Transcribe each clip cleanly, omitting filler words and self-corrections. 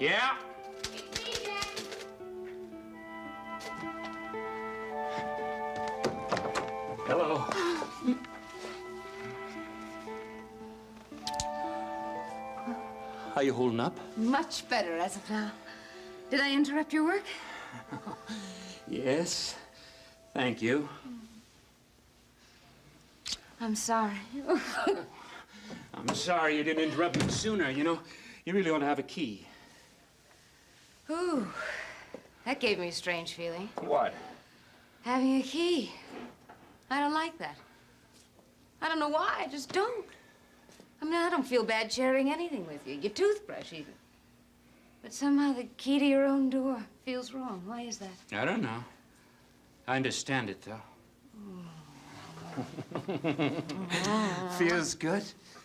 Yeah? Hello. How you holding up? Much better as of now. Did I interrupt your work? Yes. Thank you. I'm sorry. I'm sorry you didn't interrupt me sooner. You know, you really ought to have a key. Ooh, that gave me a strange feeling. What? Having a key. I don't like that. I don't know why, I just don't. I mean, I don't feel bad sharing anything with you. Your toothbrush, even. But somehow the key to your own door feels wrong. Why is that? I don't know. I understand it, though. Feels good?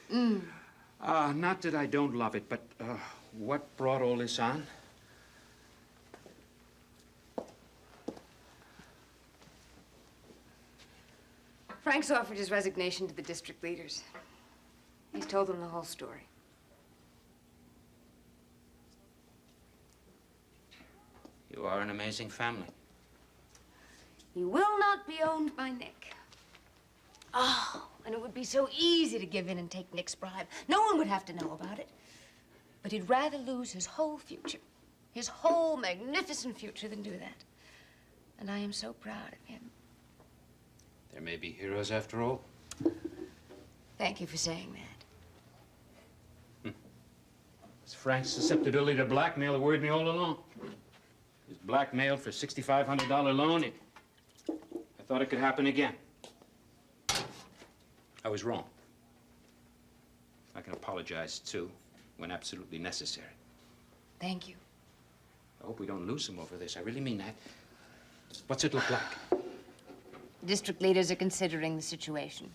Not that I don't love it, but what brought all this on? Frank's offered his resignation to the district leaders. He's told them the whole story. You are an amazing family. He will not be owned by Nick. Oh, and it would be so easy to give in and take Nick's bribe. No one would have to know about it. But he'd rather lose his whole future, his whole magnificent future, than do that. And I am so proud of him. There may be heroes after all. Thank you for saying that. It's Frank's susceptibility to blackmail that worried me all along. He was blackmailed for a $6,500 loan. I thought it could happen again. I was wrong. I can apologize, too, when absolutely necessary. Thank you. I hope we don't lose him over this. I really mean that. What's it look like? District leaders are considering the situation,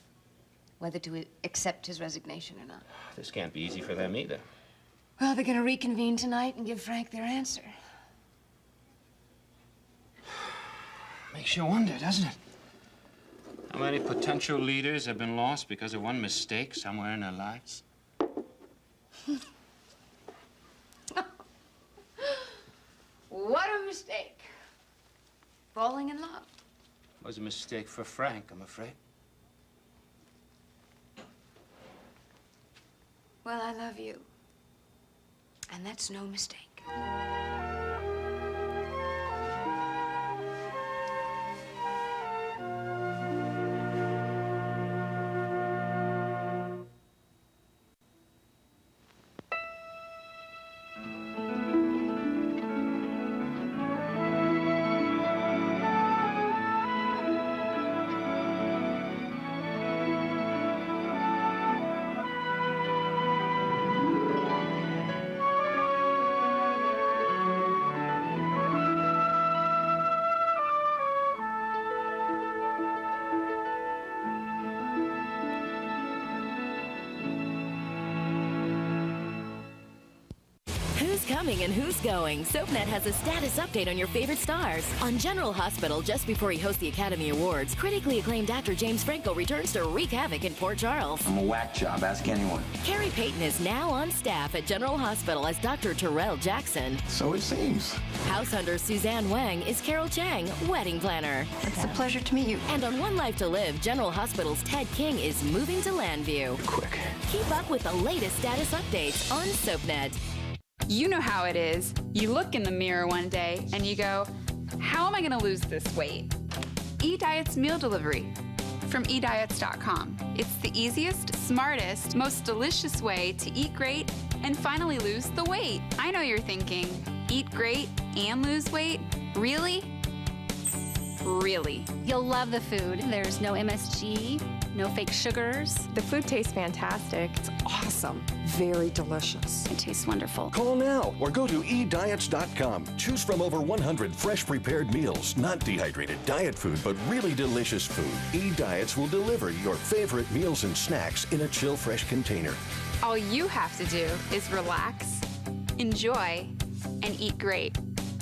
whether to accept his resignation or not. This can't be easy for them either. Well, they're going to reconvene tonight and give Frank their answer. Makes you wonder, doesn't it? How many potential leaders have been lost because of one mistake somewhere in their lives? What a mistake. Falling in love. Was a mistake for Frank, I'm afraid. Well, I love you. And that's no mistake. Who's coming and who's going? SoapNet has a status update on your favorite stars. On General Hospital, just before he hosts the Academy Awards, critically acclaimed actor James Franco returns to wreak havoc in Port Charles. I'm a whack job. Ask anyone. Carrie Payton is now on staff at General Hospital as Dr. Terrell Jackson. So it seems. House hunter Suzanne Wang is Carol Chang, wedding planner. It's a pleasure to meet you. And on One Life to Live, General Hospital's Ted King is moving to Landview. Quick. Keep up with the latest status updates on SoapNet. You know how it is. You look in the mirror one day and you go, how am I going to lose this weight? eDiet's meal delivery from eDiets.com. It's the easiest, smartest, most delicious way to eat great and finally lose the weight. I know you're thinking, eat great and lose weight? Really? Really. You'll love the food. There's no MSG, no fake sugars. The food tastes fantastic. It's awesome. Very delicious. It tastes wonderful. Call now or go to eDiets.com. Choose from over 100 fresh prepared meals, not dehydrated diet food, but really delicious food. eDiets will deliver your favorite meals and snacks in a chill fresh container. All you have to do is relax, enjoy, and eat great.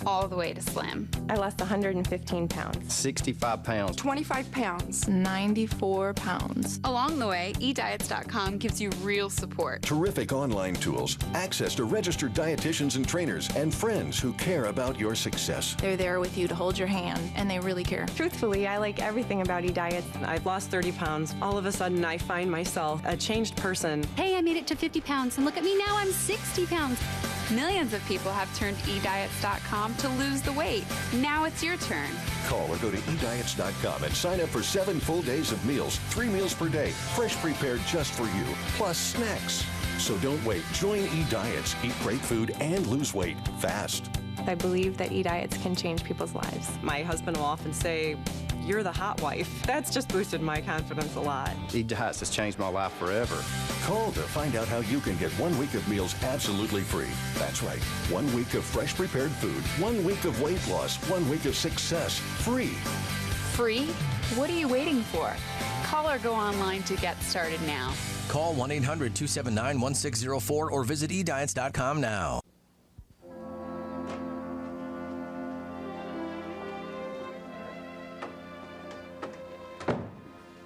all the way to slim. I lost 115 pounds. 65 pounds. 25 pounds. 94 pounds. Along the way, eDiets.com gives you real support. Terrific online tools, access to registered dietitians and trainers, and friends who care about your success. They're there with you to hold your hand, and they really care. Truthfully, I like everything about eDiets. I've lost 30 pounds. All of a sudden, I find myself a changed person. Hey, I made it to 50 pounds, and look at me now, I'm 60 pounds. Millions of people have turned eDiets.com to lose the weight. Now it's your turn. Call or go to ediets.com and sign up for 7 full days of meals, 3 meals per day, fresh prepared just for you, plus snacks. So don't wait. Join eDiets. Eat great food and lose weight fast. I believe that eDiets can change people's lives. My husband will often say, "You're the hot wife." That's just boosted my confidence a lot. eDiets has changed my life forever. Call to find out how you can get 1 week of meals absolutely free. That's right. 1 week of fresh prepared food, 1 week of weight loss, 1 week of success, free. Free? What are you waiting for? Call or go online to get started now. Call 1-800-279-1604 or visit ediets.com now.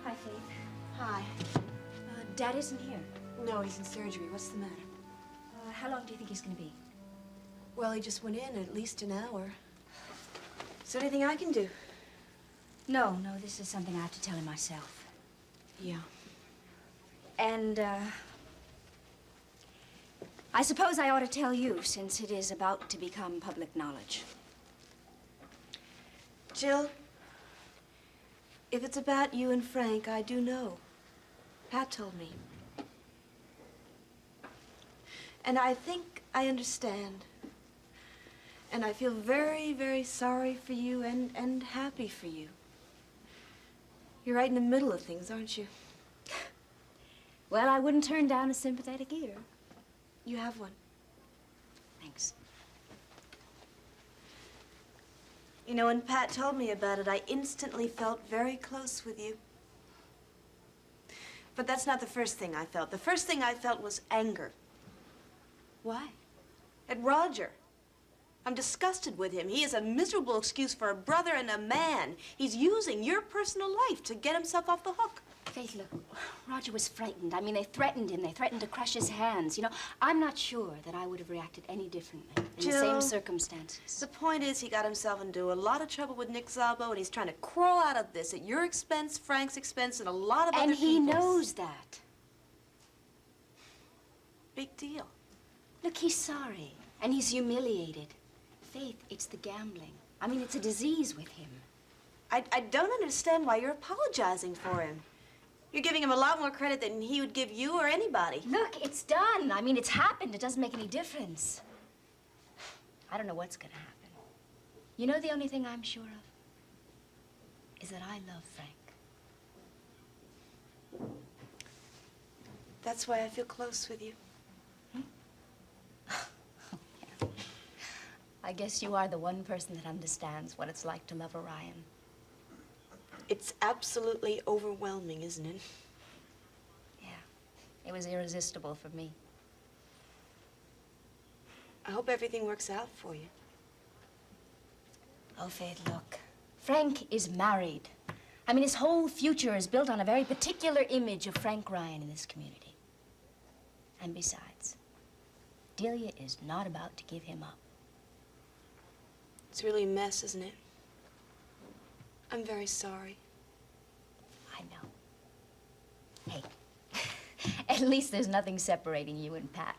Hi, Faith. Hi. Dad isn't here. No, he's in surgery. What's the matter? How long do you think he's going to be? Well, he just went in at least an hour. Is there anything I can do? No, this is something I have to tell him myself. Yeah. And, I suppose I ought to tell you, since it is about to become public knowledge. Jill, if it's about you and Frank, I do know. Pat told me. And I think I understand. And I feel very, very sorry for you and happy for you. You're right in the middle of things, aren't you? Well, I wouldn't turn down a sympathetic ear. You have one. Thanks. You know, when Pat told me about it, I instantly felt very close with you. But that's not the first thing I felt. The first thing I felt was anger. Why? At Roger. I'm disgusted with him. He is a miserable excuse for a brother and a man. He's using your personal life to get himself off the hook. Faith, look, Roger was frightened. I mean, they threatened him. They threatened to crush his hands. You know, I'm not sure that I would have reacted any differently in the same circumstances. The point is, he got himself into a lot of trouble with Nick Szabo, and he's trying to crawl out of this at your expense, Frank's expense, and a lot of other people's. And he knows that. Big deal. Look, he's sorry, and he's humiliated. Faith, it's the gambling. I mean, it's a disease with him. I don't understand why you're apologizing for him. You're giving him a lot more credit than he would give you or anybody. Look, it's done. I mean, it's happened. It doesn't make any difference. I don't know what's gonna happen. You know, the only thing I'm sure of is that I love Frank. That's why I feel close with you. Yeah. I guess you are the one person that understands what it's like to love Orion. It's absolutely overwhelming, isn't it? Yeah. It was irresistible for me. I hope everything works out for you. Oh, Faith, look. Frank is married. I mean, his whole future is built on a very particular image of Frank Ryan in this community. And besides, Delia is not about to give him up. It's really a mess, isn't it? I'm very sorry. I know. Hey, at least there's nothing separating you and Pat.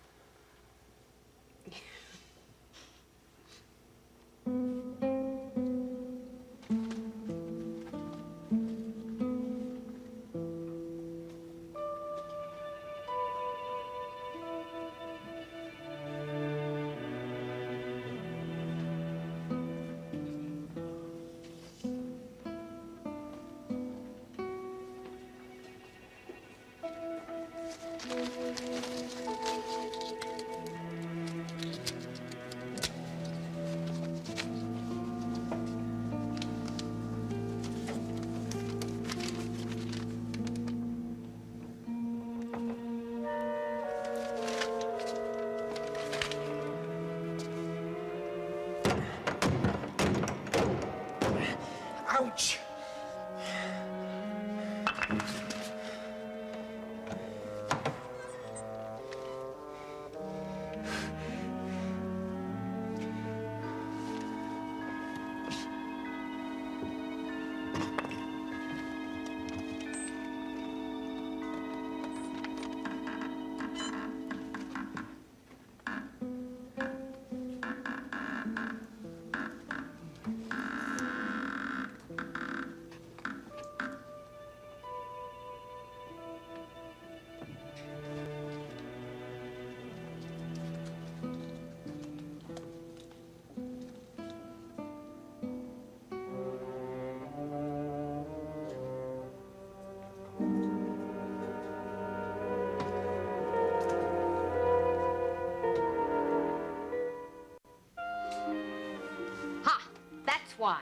Why?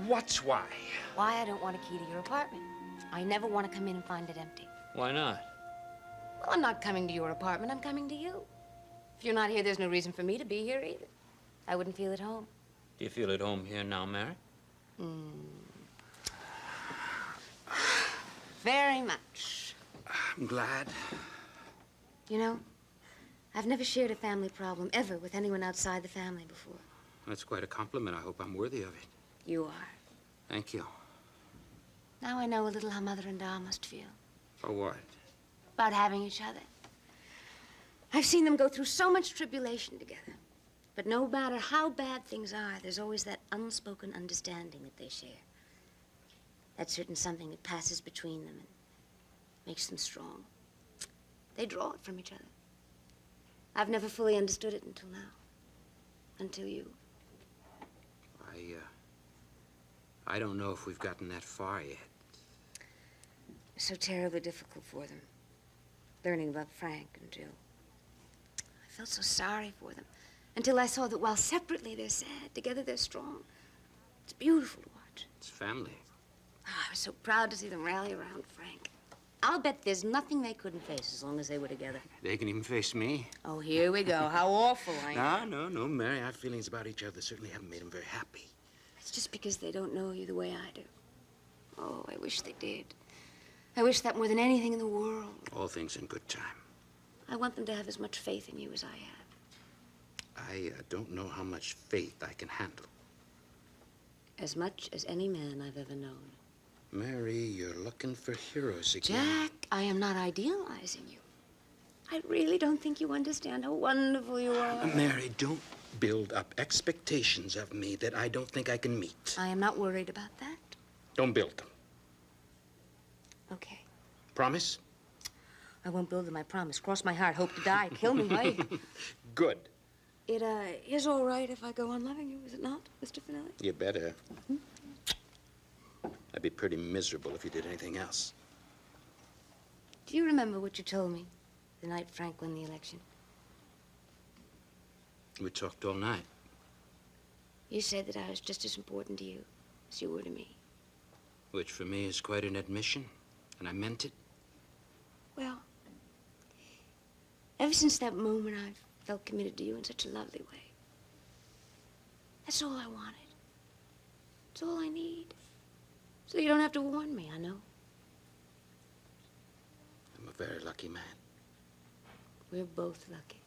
What's why? Why I don't want a key to your apartment. I never want to come in and find it empty. Why not? Well, I'm not coming to your apartment. I'm coming to you. If you're not here, there's no reason for me to be here either. I wouldn't feel at home. Do you feel at home here now, Mary? Very much. I'm glad. You know, I've never shared a family problem ever with anyone outside the family before. That's quite a compliment. I hope I'm worthy of it. You are. Thank you. Now I know a little how Mother and Da must feel. For what? About having each other. I've seen them go through so much tribulation together. But no matter how bad things are, there's always that unspoken understanding that they share. That certain something that passes between them and makes them strong. They draw it from each other. I've never fully understood it until now. Until you. I don't know if we've gotten that far yet. It's so terribly difficult for them. Learning about Frank and Jill. I felt so sorry for them. Until I saw that while separately they're sad, together they're strong. It's beautiful to watch. It's family. Oh, I was so proud to see them rally around Frank. I'll bet there's nothing they couldn't face as long as they were together. They can even face me. Oh, here we go. How awful I am. No, Mary. Our feelings about each other certainly haven't made them very happy. It's just because they don't know you the way I do. Oh, I wish they did. I wish that more than anything in the world. All things in good time. I want them to have as much faith in you as I have. I don't know how much faith I can handle. As much as any man I've ever known. Mary, you're looking for heroes again. Jack, I am not idealizing you. I really don't think you understand how wonderful you are. Mary, don't build up expectations of me that I don't think I can meet. I am not worried about that. Don't build them. Okay. Promise? I won't build them, I promise. Cross my heart, hope to die. Kill me, wait. Good. It is all right if I go on loving you, is it not, Mr. Finelli? You better. I'd be pretty miserable if you did anything else. Do you remember what you told me the night Frank won the election? We talked all night. You said that I was just as important to you as you were to me. Which for me is quite an admission, and I meant it. Well, ever since that moment, I've felt committed to you in such a lovely way. That's all I wanted. That's all I need. So you don't have to warn me, I know. I'm a very lucky man. We're both lucky.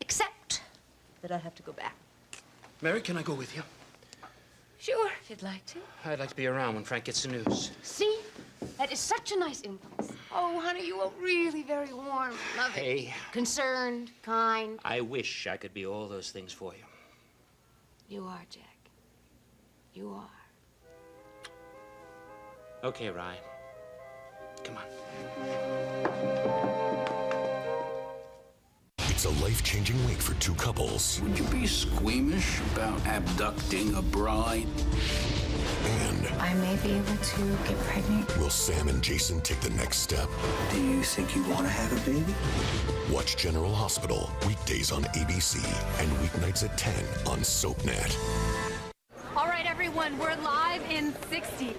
Except that I have to go back. Mary, can I go with you? Sure, if you'd like to. I'd like to be around when Frank gets the news. See? That is such a nice impulse. Oh, honey, you are really very warm, loving. Hey. Concerned, kind. I wish I could be all those things for you. You are, Jack. You are. Okay, Ryan. Come on. It's a life-changing week for two couples. Would you be squeamish about abducting a bride? And I may be able to get pregnant. will Sam and Jason take the next step? Do you think you want to have a baby? Watch General Hospital weekdays on ABC and weeknights at 10 on SoapNet. All right, everyone, we're live in 60.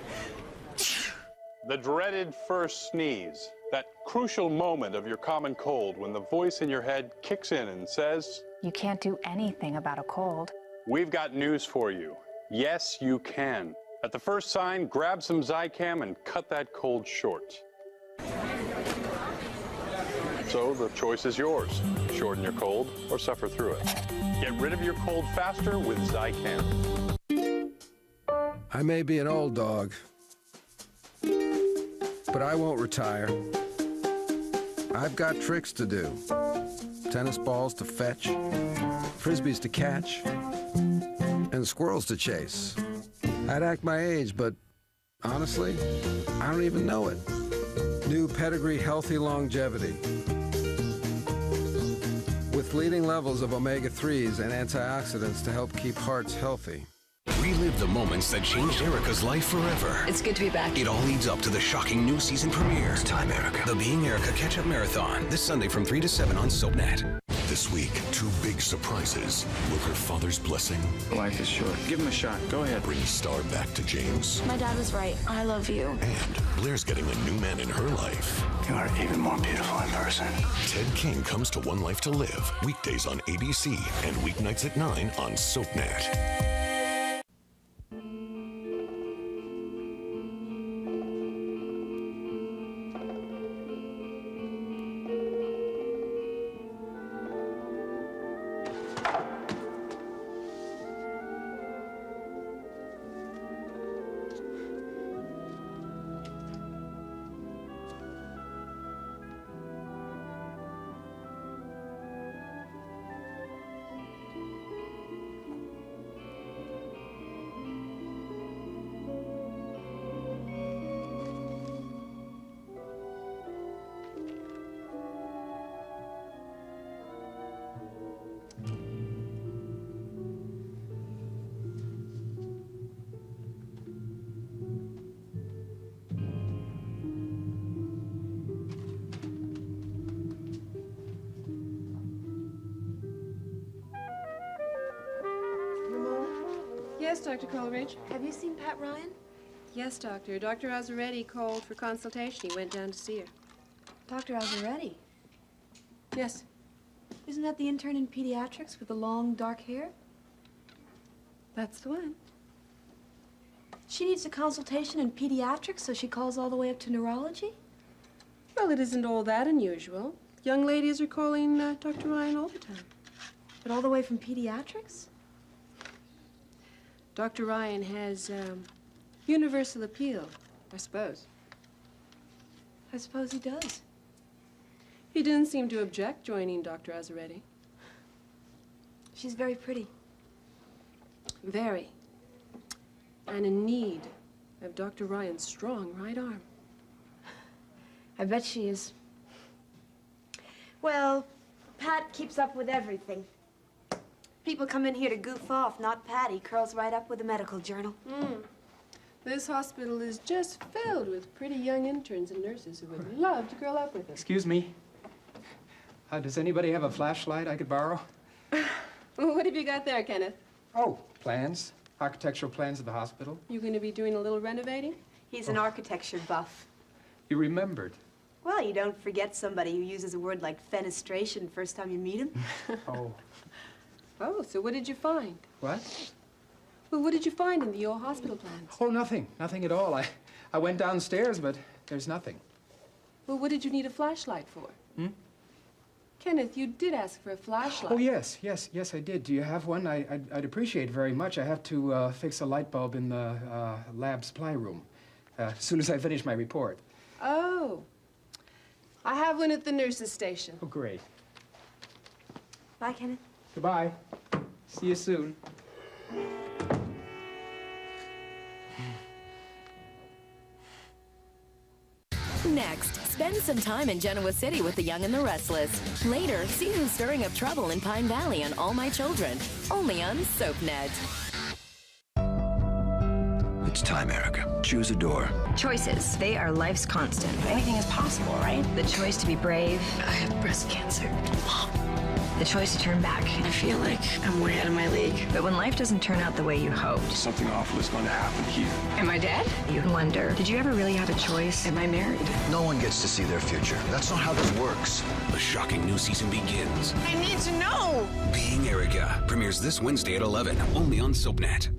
The dreaded first sneeze. That crucial moment of your common cold when the voice in your head kicks in and says, You can't do anything about a cold. "We've got news for you. Yes, you can. At the first sign, grab some Zicam and cut that cold short. So the choice is yours. Shorten your cold or suffer through it. Get rid of your cold faster with Zicam. I may be an old dog, but I won't retire. I've got tricks to do. Tennis balls to fetch, frisbees to catch, and squirrels to chase. I'd act my age, but honestly, I don't even know it. New Pedigree Healthy Longevity. With leading levels of omega-3s and antioxidants to help keep hearts healthy. Relive the moments that changed Erica's life forever. It's good to be back. It all leads up to the shocking new season premiere. It's time, Erica. The Being Erica Catch-Up Marathon. This Sunday from 3 to 7 on SoapNet. This week, 2 big surprises. Will her father's blessing? Life is short. Give him a shot. Go ahead. Bring Star back to James. My dad was right. I love you. And Blair's getting a new man in her life. You are even more beautiful in person. Ted King comes to One Life to Live. Weekdays on ABC and weeknights at 9 on SoapNet. Yes, Dr. Coleridge. Have you seen Pat Ryan? Yes, Doctor. Dr. Azzaretti called for consultation. He went down to see her. Dr. Azzaretti? Yes. Isn't that the intern in pediatrics with the long, dark hair? That's the one. She needs a consultation in pediatrics, so she calls all the way up to neurology? Well, it isn't all that unusual. Young ladies are calling Dr. Ryan all the time. But all the way from pediatrics? Dr. Ryan has universal appeal, I suppose. I suppose he does. He didn't seem to object joining Dr. Azzaretti. She's very pretty. Very. And in need of Dr. Ryan's strong right arm. I bet she is. Well, Pat keeps up with everything. People come in here to goof off, not Pat. He curls right up with a medical journal. This hospital is just filled with pretty young interns and nurses who would love to curl up with him. Excuse me. Does anybody have a flashlight I could borrow? What have you got there, Kenneth? Oh, plans. Architectural plans of the hospital. You going to be doing a little renovating? He's an architecture buff. You remembered. Well, you don't forget somebody who uses a word like fenestration first time you meet him. Oh. Oh, so what did you find? What? Well, what did you find in the old hospital plans? Oh, nothing. Nothing at all. I went downstairs, but there's nothing. Well, what did you need a flashlight for? Kenneth, you did ask for a flashlight. Oh, yes, I did. Do you have one? I'd appreciate it very much. I have to fix a light bulb in the lab supply room as soon as I finish my report. Oh. I have one at the nurse's station. Oh, great. Bye, Kenneth. Goodbye. See you soon. Next, spend some time in Genoa City with the Young and the Restless. Later, see who's stirring up trouble in Pine Valley on All My Children. Only on SoapNet. It's time, Erica. Choose a door. Choices. They are life's constant. Anything is possible, right? The choice to be brave. I have breast cancer. The choice to turn back. I feel like I'm way out of my league. But when life doesn't turn out the way you hoped. Something awful is going to happen here. Am I dead? You wonder, did you ever really have a choice? Am I married? No one gets to see their future. That's not how this works. The shocking new season begins. I need to know! Being Erica premieres this Wednesday at 11, only on SoapNet.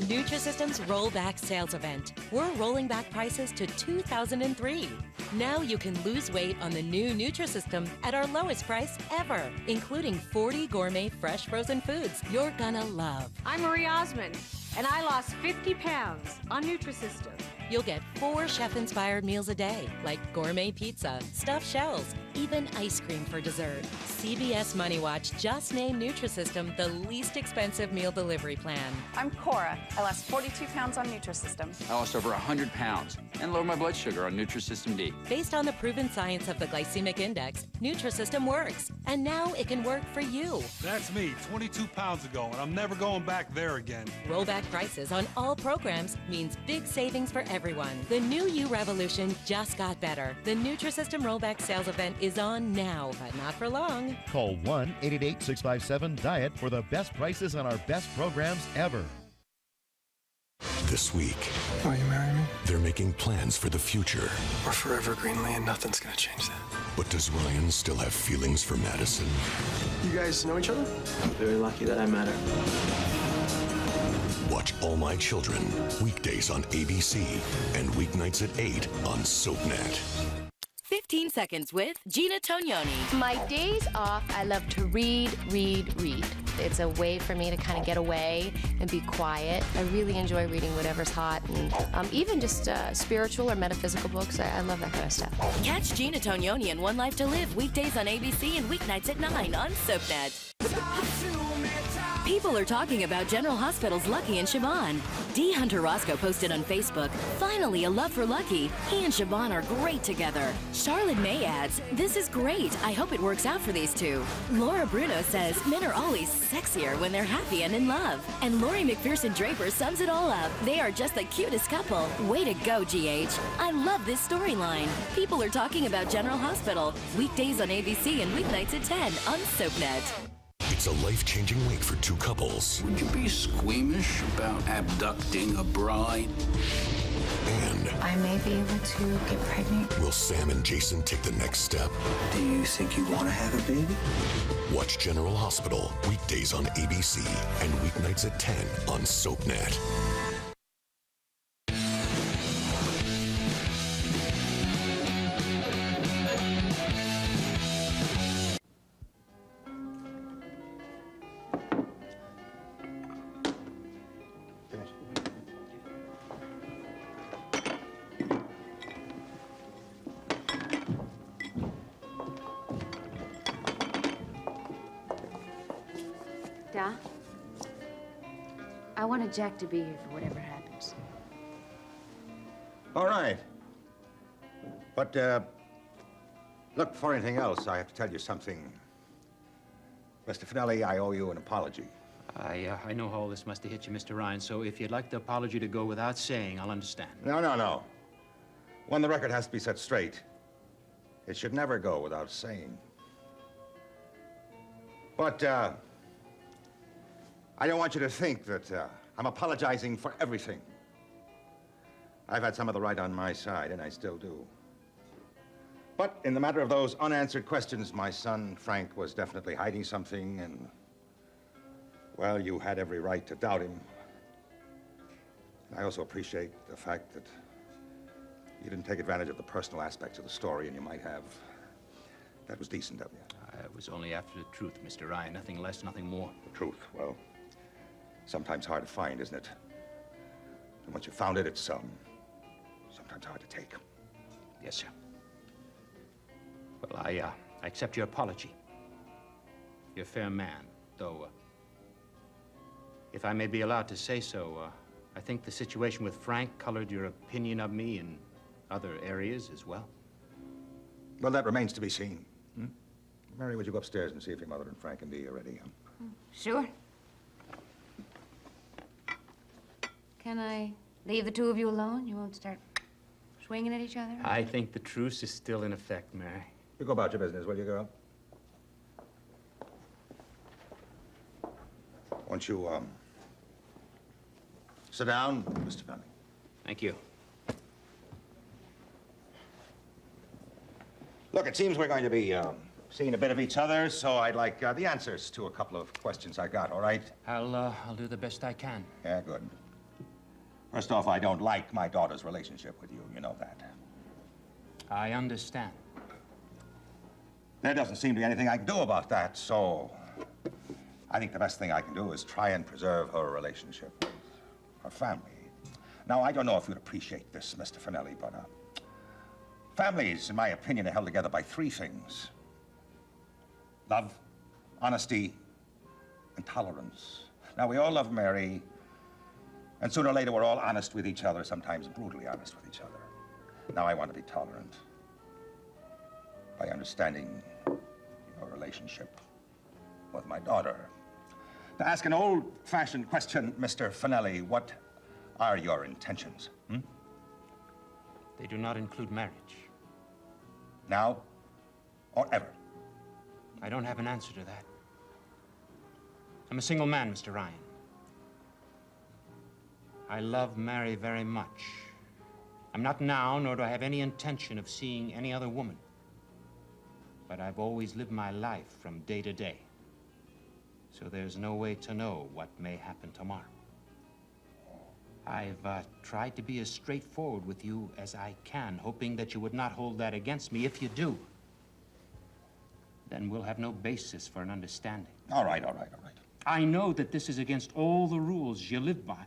Nutrisystem's Rollback Sales Event. We're rolling back prices to 2003. Now you can lose weight on the new Nutrisystem at our lowest price ever, including 40 gourmet fresh frozen foods you're gonna love. I'm Marie Osmond, and I lost 50 pounds on Nutrisystem. You'll get 4 chef-inspired meals a day, like gourmet pizza, stuffed shells, even ice cream for dessert. CBS Money Watch just named Nutrisystem the least expensive meal delivery plan. I'm Cora. I lost 42 pounds on Nutrisystem. I lost over 100 pounds and lowered my blood sugar on Nutrisystem D. Based on the proven science of the glycemic index, Nutrisystem works. And now it can work for you. That's me, 22 pounds ago, and I'm never going back there again. Rollback prices on all programs means big savings for everyone. The new U revolution just got better. The Nutrisystem Rollback Sales Event is on now, but not for long. Call 1-888-657-DIET for the best prices on our best programs ever. This week, will you marry me? They're making plans for the future. We're forever Greenlee, and nothing's gonna change that. But does Ryan still have feelings for Madison? You guys know each other? I'm very lucky that I met her. Watch All My Children, weekdays on ABC and weeknights at 8 on SoapNet. 15 Seconds with Gina Tognoni. My days off, I love to read. It's a way for me to kind of get away and be quiet. I really enjoy reading whatever's hot, and even just spiritual or metaphysical books. I love that kind of stuff. Catch Gina Tognoni in One Life to Live weekdays on ABC and weeknights at 9 on SoapNet. People are talking about General Hospital's Lucky and Siobhan. D. Hunter Roscoe posted on Facebook, "Finally a love for Lucky. He and Siobhan are great together." Charlotte May adds, "This is great. I hope it works out for these two." Laura Bruno says, "Men are always sexier when they're happy and in love." And Lori McPherson Draper sums it all up. "They are just the cutest couple. Way to go, GH. I love this storyline." People are talking about General Hospital. Weekdays on ABC and weeknights at 10 on SoapNet. It's a life-changing week for two couples. Would you be squeamish about abducting a bride? And I may be able to get pregnant. will Sam and Jason take the next step? Do you think you want to have a baby? Watch General Hospital, weekdays on ABC and weeknights at 10 on SoapNet. Da, I wanted Jack to be here for whatever happens. All right. But, look, before anything else, I have to tell you something. Mr. Finelli, I owe you an apology. I know how all this must have hit you, Mr. Ryan, so if you'd like the apology to go without saying, I'll understand. No. When the record has to be set straight, it should never go without saying. But, I don't want you to think that I'm apologizing for everything. I've had some of the right on my side, and I still do. But in the matter of those unanswered questions, my son, Frank, was definitely hiding something, and, well, you had every right to doubt him. And I also appreciate the fact that you didn't take advantage of the personal aspects of the story, and you might have. That was decent of you. I was only after the truth, Mr. Ryan. Nothing less, nothing more. The truth, well, sometimes hard to find, isn't it? And once you found it, it's sometimes hard to take. Yes, sir. Well, I accept your apology. You're a fair man, though, if I may be allowed to say so, I think the situation with Frank colored your opinion of me in other areas as well. Well, that remains to be seen. Mary, would you go upstairs and see if your mother and Frank and Dee are ready? Sure. Can I leave the two of you alone? You won't start swinging at each other? I think the truce is still in effect, Mary. You go about your business, will you, girl? Won't you, sit down, Mr. Fleming? Thank you. Look, it seems we're going to be, seeing a bit of each other, so I'd like, the answers to a couple of questions I got, all right? I'll do the best I can. Yeah, good. First off, I don't like my daughter's relationship with you. You know that. I understand. There doesn't seem to be anything I can do about that, so I think the best thing I can do is try and preserve her relationship with her family. Now, I don't know if you'd appreciate this, Mr. Finelli, but families, in my opinion, are held together by three things: love, honesty, and tolerance. Now, we all love Mary, and sooner or later we're all honest with each other, sometimes brutally honest with each other. Now, I want to be tolerant by understanding your relationship with my daughter. To ask an old-fashioned question, Mr. Finelli, what are your intentions? They do not include marriage. Now or ever? I don't have an answer to that. I'm a single man, Mr. Ryan. I love Mary very much. I'm not now, nor do I have any intention of seeing any other woman. But I've always lived my life from day to day. So there's no way to know what may happen tomorrow. I've tried to be as straightforward with you as I can, hoping that you would not hold that against me. If you do, then we'll have no basis for an understanding. All right. I know that this is against all the rules you live by.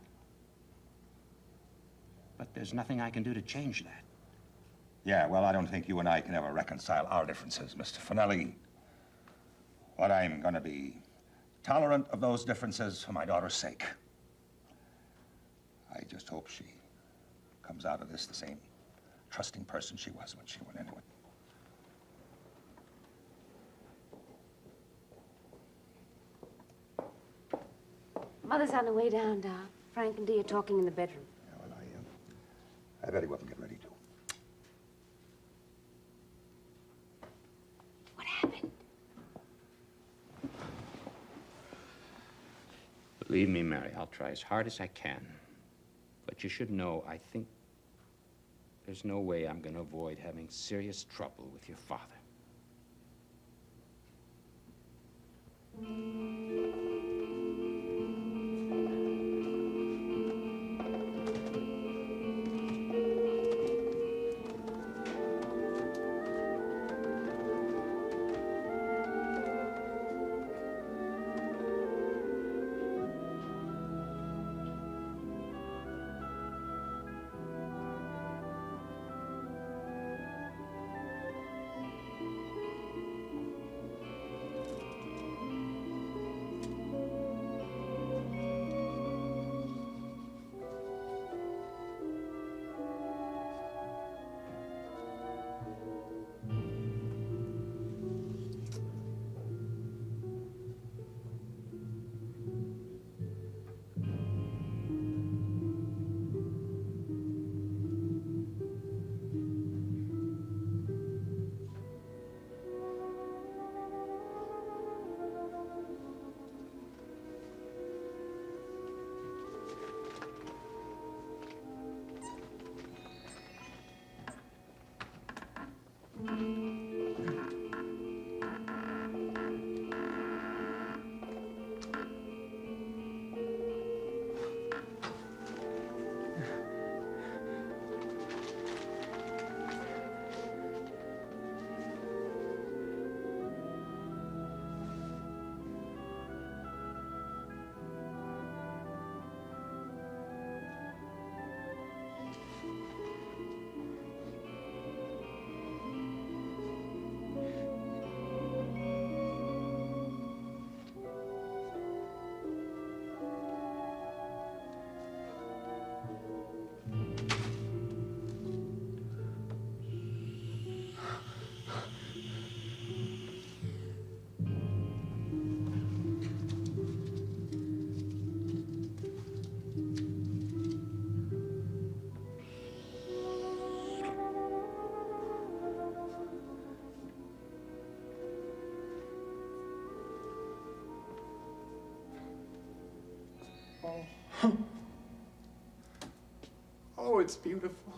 But there's nothing I can do to change that. Yeah, well, I don't think you and I can ever reconcile our differences, Mr. Finelli. But I'm going to be tolerant of those differences for my daughter's sake. I just hope she comes out of this the same trusting person she was when she went into it. Mother's on her way down, Doc. Frank and Dee are talking in the bedroom. Yeah, well, I better go up and get ready, too. What happened? Believe me, Mary, I'll try as hard as I can. But you should know, I think there's no way I'm going to avoid having serious trouble with your father. Oh, it's beautiful.